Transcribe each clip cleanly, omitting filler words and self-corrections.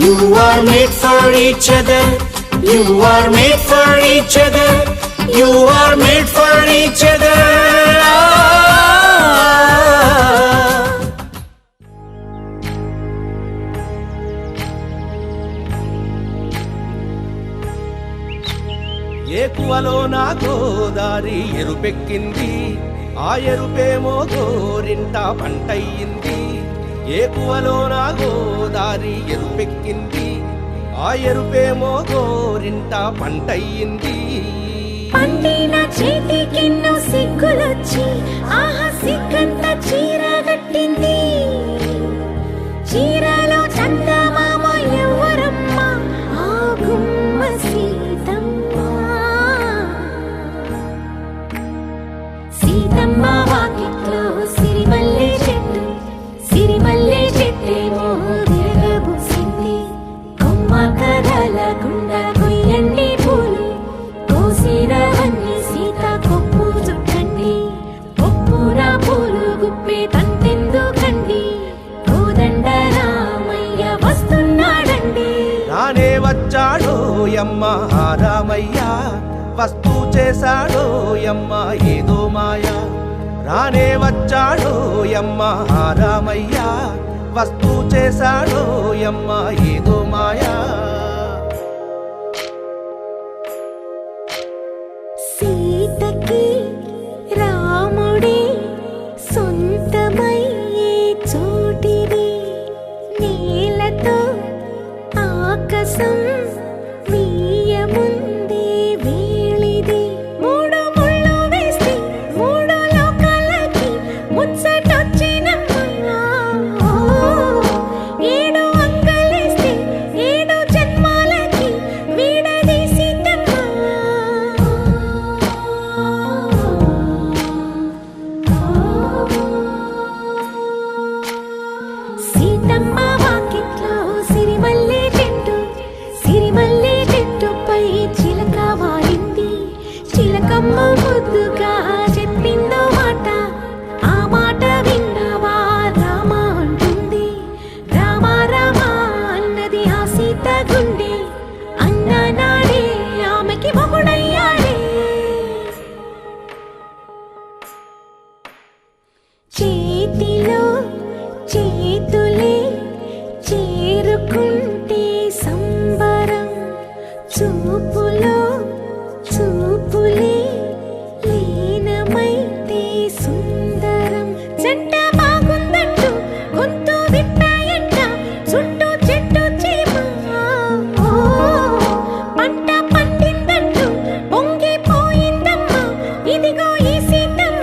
You are made for each other. You are made for each other. You are made for each other. ఏకువలో నా గోదారి ఎరుపెక్కింది, ఆ ఎరుపేమో గోరింట పంటయ్యింది. ఏకువలో నా గోదారి ఎరుపెక్కింది, ఆ ఎరుపేమో గోరింట పంటయ్యింది. పండిన చేతికెన్నో సిగ్గులొచ్చి ఆహా సిగ్గంత చీర కట్టింది. చీరలో చందమామ ఎవరమ్మ, ఆ గుమ్మ సీతమ్మ. సీతమ్మ వాకిట్లో సిరిమల్లె చెట్టు, సిరిమల్లె చెట్టేమో తిరగబూసింది. కొమ్మ కదలకుండా కొయ్యండి పూలు, కోసిరవన్నీ సీత కొప్పు చుట్టండి. కొప్పున పూలు గుప్పే తంతెందుకండి, కోదండ రామయ్య వస్తున్నాడండి. రానే వచ్చాడో యమ్మ రామయ్య, వస్తూ చేశాడో యమ్మ ఏదో మాయ. రానే వచ్చాడో యమ్మ రామయ్య, వస్తూ చేశాడో యమ్మ ఏదో మాయా. సీతకి రాముడే సొంతమయ్యే చోటిది, నేలతో ఆకాశం వీయముందే వేళిది. మూడు ముళ్ళు వేస్తే మూడు లోకాలకి ముచ్చటొచ్చినమ్మా. ఏడు అంగలేస్తే ఏడు జన్మాలకి వీడదీసిద్దమ్మా. సీతమ్మ వాకిట్లో సిరిమల్లె చెట్టు, సిరిమల్లె చెట్టుపై చిలక వాలింది. చిలకమ్మ ముద్దుగా చెప్పిందో మాట, ఆ మాట విన్నవా రామ అంటుంది. రామ రామ అన్నది ఆ సీత గుండె, అన్న నాడే ఆమెకి మొగుడయ్యాడే. చేతిలో చేతులే చేరుకుంటే సంబరం, చూపులో చూపులే లీనమైతే సుందరం. జంట బాగుందంటూ గొంతు విప్పాయంట, చుట్టూ చెట్టు చీమ. పంట పండిందంటూ పొంగిపోయిందమ్మా, ఇదిగో ఈ సీతమ్మ.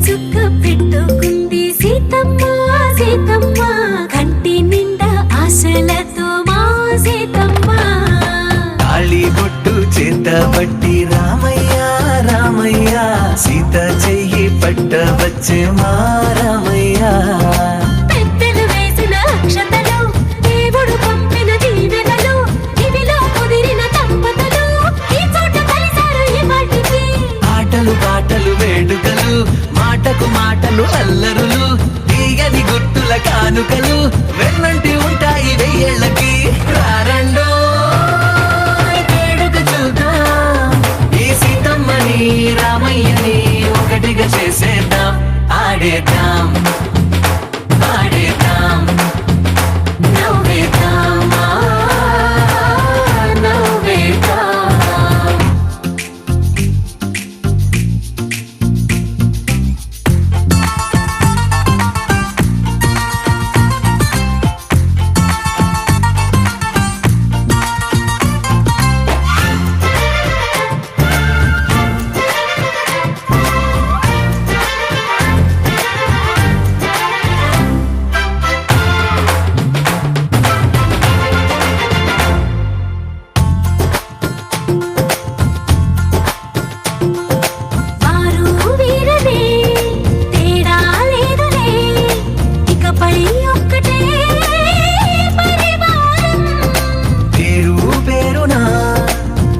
చుక్క పెట్టుకుంది సీతమ్మ, సీతమ్మ కంటి నిండా ఆశలతో మా సీతమ్మ. తాళిబొట్టు చేతబట్టి రామయ్య రామయ్య, సీత చెయ్యి పట్టవచ్చే మా రామయ్య. పెద్దలు వేసిన అక్షతలు, దేవుడు పంపిన దీవెనలు, ఇవిలో కుదిరిన దంపతులు ఈ చోట కలిసారు ఇవాటికి. ఆటలు పలుకు మాటలు అల్లరులు తీయని గుట్టుల కానుకలు వెన్నంటి ఉంటాయి వెయ్యేళ్ళకి రారండో వేడుక చూద్దాం ఈ సీతమ్మని రామయ్యని ఒకటిగా చేసేద్దాం ఆడేద్దాం ఆడేద్దాం నవ్వేద్దాం నవ్వేద్దాం వారు వీరనే తేడా లేదులే ఇకపై ఒక్కటే పరివారం పేరు పేరునా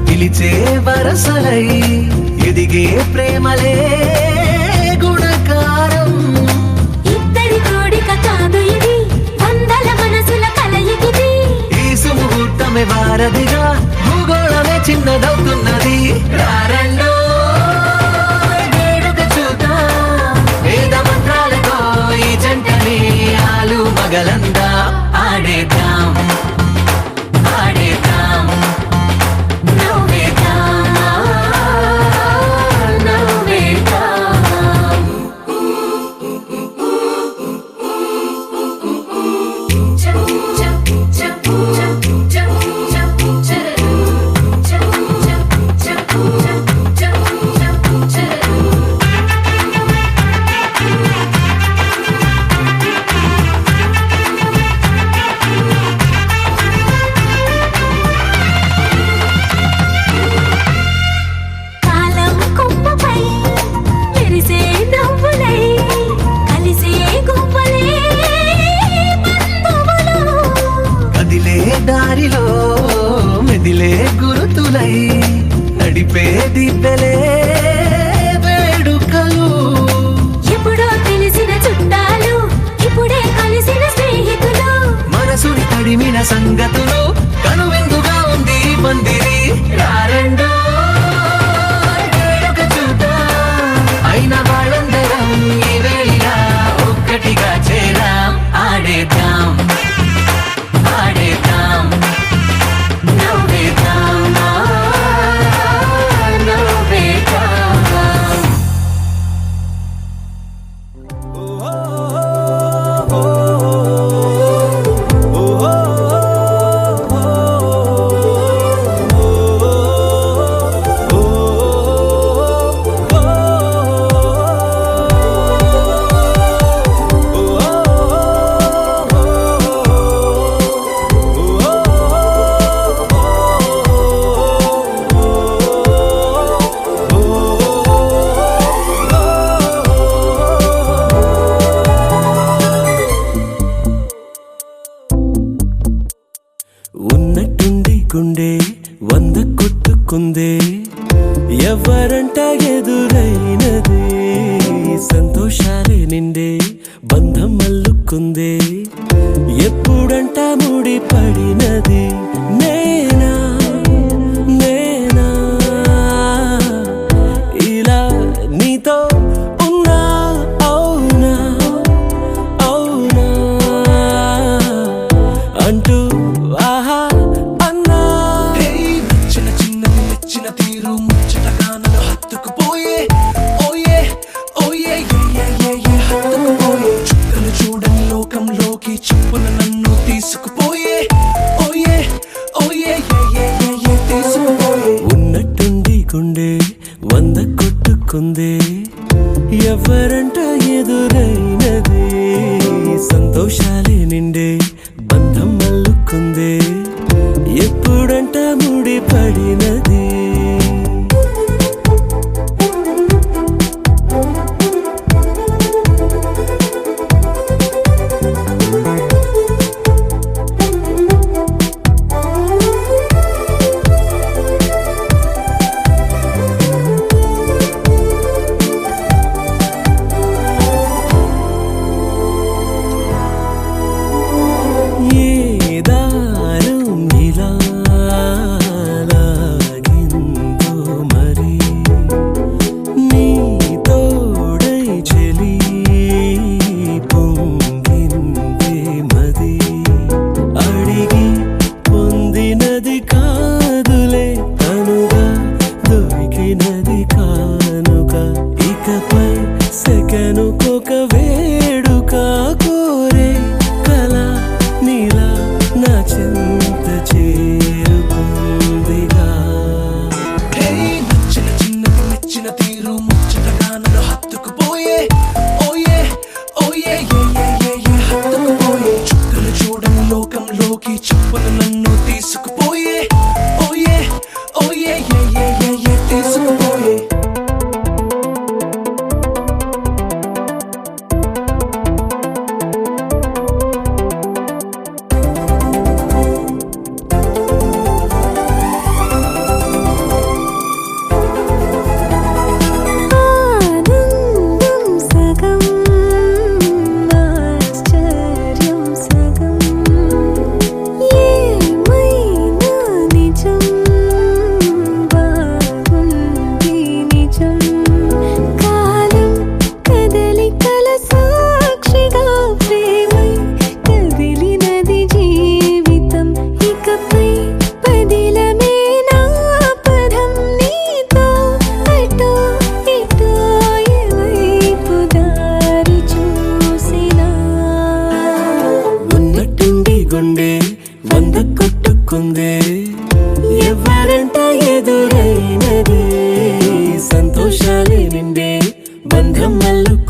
పిలిచే వరసలై ఎదిగే ప్రేమలే గుణకారం ఇద్దరి కోడిక కాదు ఇది వందల మనసుల కలయికిది ఈ సుముహూర్తమే వారధిగా భూగోళమే చిన్నదవుతున్నది రారండో వేడుక చూద్దాం వేద మంత్రాలతో ఈ జంటని ఆలు మగలందా ఆడేద్దాం ఆడేద్దాం నవ్వేద్దాం నవ్వేద్దాం కాలం కొమ్మపై మెరిసే నవ్వులై కలిసే గువ్వలే బంధువులు కదిలే దారిలో మెదిలే గురుతులై నడిపే దిబ్బెలే వేడుకలు ఎప్పుడో తెలిసిన చుట్టాలు ఇప్పుడే కలిసిన స్నేహితులు మనసుని తడిమిన సంగతులు కనువిందుగా ఉంది ఈ పందిరి రారండో వేడుక చూద్దాం అయిన వాళ్ళందరం ఈ వేళ ఒక్కటిగా చేరాం ఆడేద్దాం ఆడేద్దాం నవ్వేద్దాం నవ్వేద్దాం ఉన్నట్టుండి గుండె 100 కొట్టుకుందే ఎవరంట ఎదురైనది సంతోషాలే నిండే బంధం మల్లుకుందే ఎప్పుడంట ముడి పడినది నేనా నేనా ఇలా నీతో ఉన్నా అవునా అవునా అంటూ ఆహా అన్నా చిన్న చిన్న మెచ్చిన తీరు ముచ్చటగా నన్ను హత్తుకుపోయే ఓయే ఓయే హత్తుకుపోయే చుక్కలు చూడని లోకంలోకి చెప్పున నన్ను తీసుకుపోయే ఓయే ఓయే తీసుకుపోయే ఉన్నట్టుండి గుండె 100 కొట్టుకుందే ఎవరంట ఎదురైనది సంతోషాలే నిండే బంధం మల్లుకుందే ఎప్పుడంట ముడి పడినది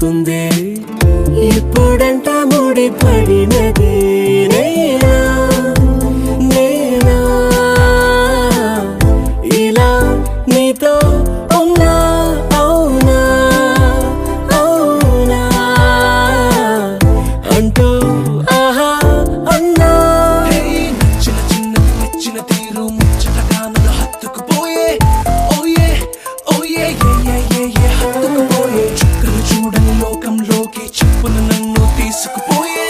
కొట్టుకుందే ఎప్పుడంట ముడి పడినదే నేనా నేనా ఇలా నీతో ఉన్నా అవునా అవునా అంటూ ఆహా అన్నా నచ్చిన చిన్నది నచ్చిన తీరు ముచ్చటగా నన్ను హత్తుకుపోయే ఓయే ఓయే ఏ హత్తుకుపోయే చుక్కలు చూడని లోకంలోకి చెప్పున నన్ను తీసుకుపోయే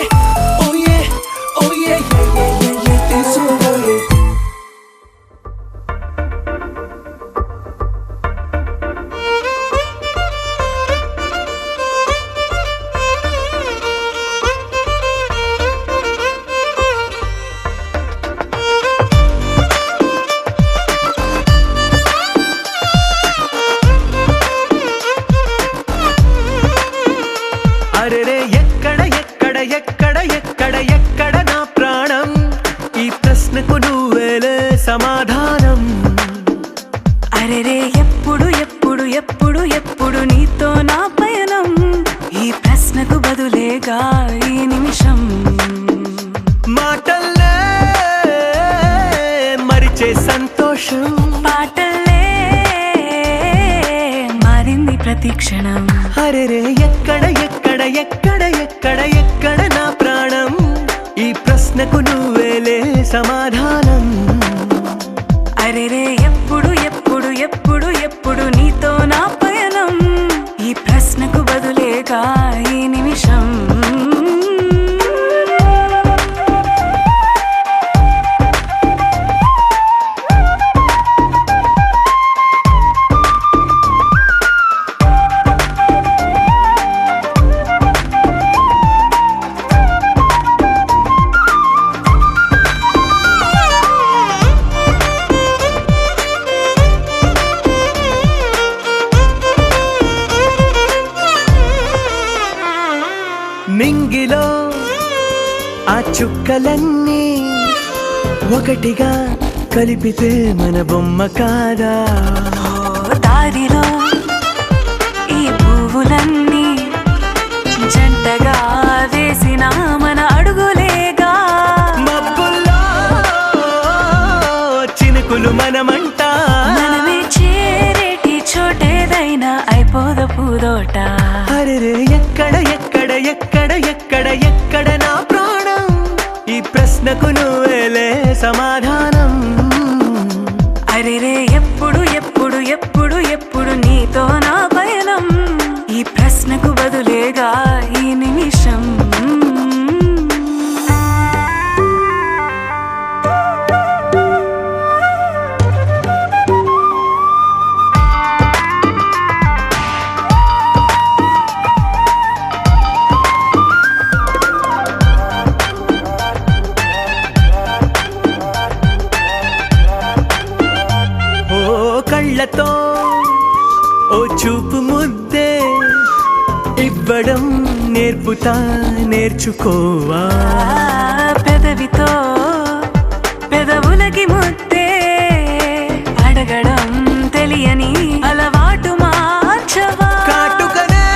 ఓయే ఓయే ఏ తీసుకుపోయే అరెరే ఎక్కడ ఎక్కడ ఎక్కడ ఎక్కడ ఎక్కడ నా ప్రాణం ఈ ప్రశ్నకు నువ్వేలే సమాధానం అరెరే ఎప్పుడు ఎప్పుడు ఎప్పుడు ఎప్పుడు నీతో నా పయనం ఈ ప్రశ్నకు బదులేగా ఈ నిమిషం మాటల్లే మరిచే సంతోషం పాటలే మారింది ప్రతి క్షణం అరెరే ఎక్కడ ఎక్కడ ఎక్కడ ఎక్కడ ఎక్కడ నా ప్రాణం ఈ ప్రశ్నకు నువ్వేలే సమాధానం అరెరే ఎప్పుడు ఎప్పుడు ఎప్పుడు ఎప్పుడు నీతో నా పయనం ఈ ప్రశ్నకు బదులేగా ఈ నిమిషం నింగిలో ఆ చుక్కలన్నీ ఒకటిగా కలిపితే మన బొమ్మ కాదా దారిలో ఈ పువ్వులన్నీ జంటగా వేసిన మన అడుగులేగా మబ్బుల్లో చినుకులు మనమంట మనమే చేరేటి చోటేదైనా అయిపోద పూదోట అరెరే ఎక్కడ ఎక్కడ ఎక్కడ ఎక్కడ ఎక్కడ నా ప్రాణం ఈ ప్రశ్నకు నువ్వేలే సమాధానం అరెరే ఎప్పుడు ఎప్పుడు ఎప్పుడు ఎప్పుడు నీతో నా పయనం ఈ ప్రశ్నకు బదులేగా ఈ నిమిషం కళ్ళతో ఓ చూపు ముద్దే ఇవ్వడం నేర్పుతా నేర్చుకోవా పెదవితో పెదవులకి ముద్దే అడగడం తెలియని అలవాటు మార్చవా కాటుకనే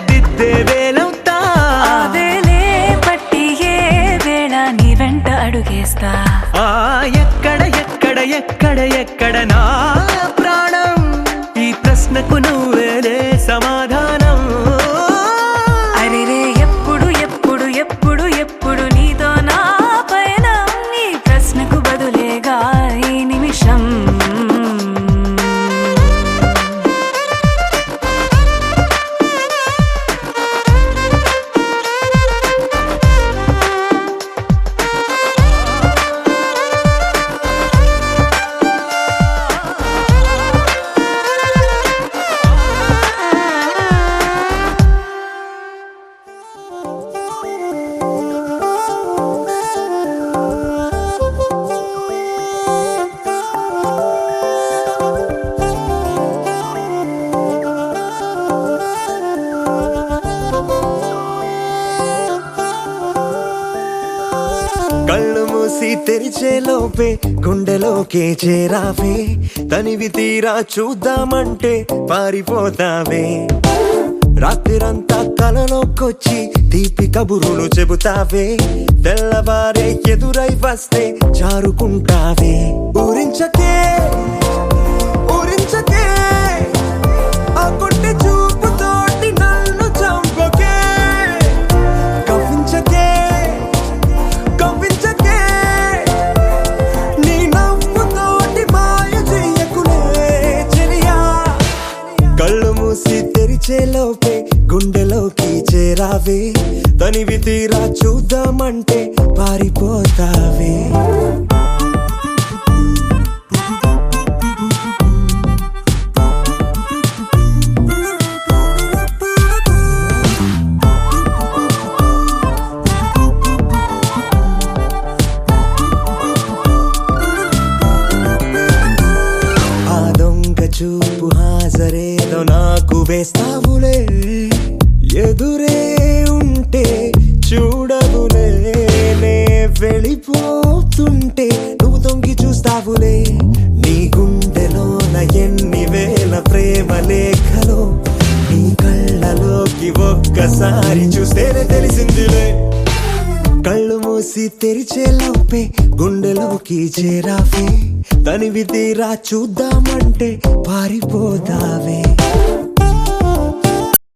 దిద్దే వేలవుతా వేలే పట్టి ఏ వేళ నీ వెంట అడుగేస్తా ఎక్కడ ఎక్కడ ఎక్కడ ఎక్కడ నా ప్రాణం ఈ ప్రశ్నకు నువ్వేలే సమాధానం అరెరే ఎప్పుడు ఎప్పుడు ఎప్పుడు ఎప్పుడు నీతో నా పయనం ఈ ప్రశ్నకు బదులేగా ఈ నిమిషం కళ్ళు మూసి తెరిచే లోపే గుండెలోకే చేరావే తనివి తీరా చూద్దామంటే పారిపోతావే రాత్రిరంతా కలలోకొచ్చి తీపి కబురులు చెబుతావే తెల్లవారే ఎదురై వస్తే జారుకుంటావే ఊరించకే ఊరించకే ఆ కొట్టి చూపుతోటి నన్ను చంపకే కవ్వించకే కవ్వించకే నీ నవ్వుతోటి మాయ చెయ్యకులే చెలియా కళ్ళు మూసి తెరిచేలోపే గుండెలోకి చేరావే తనివి తీరా చూద్దామంటే పారిపోతావే ఆ దొంగ చూపు హాజరేదో నాకు వేస్తావులే ఎదురే ఉంటే చూడవులే నే వెళ్ళిపోతుంటే నువ్వు తొంగి చూస్తావులే నీ గుండెలోన ఎన్ని వేల ప్రేమ లేఖలో నీ కళ్ళలోకి ఒక్కసారి చూస్తేనే తెలిసిందిలే కళ్ళు మూసి తెరిచేలోపే గుండెలోకి చేరావే తనివి తీరా చూద్దామంటే పారిపోతావే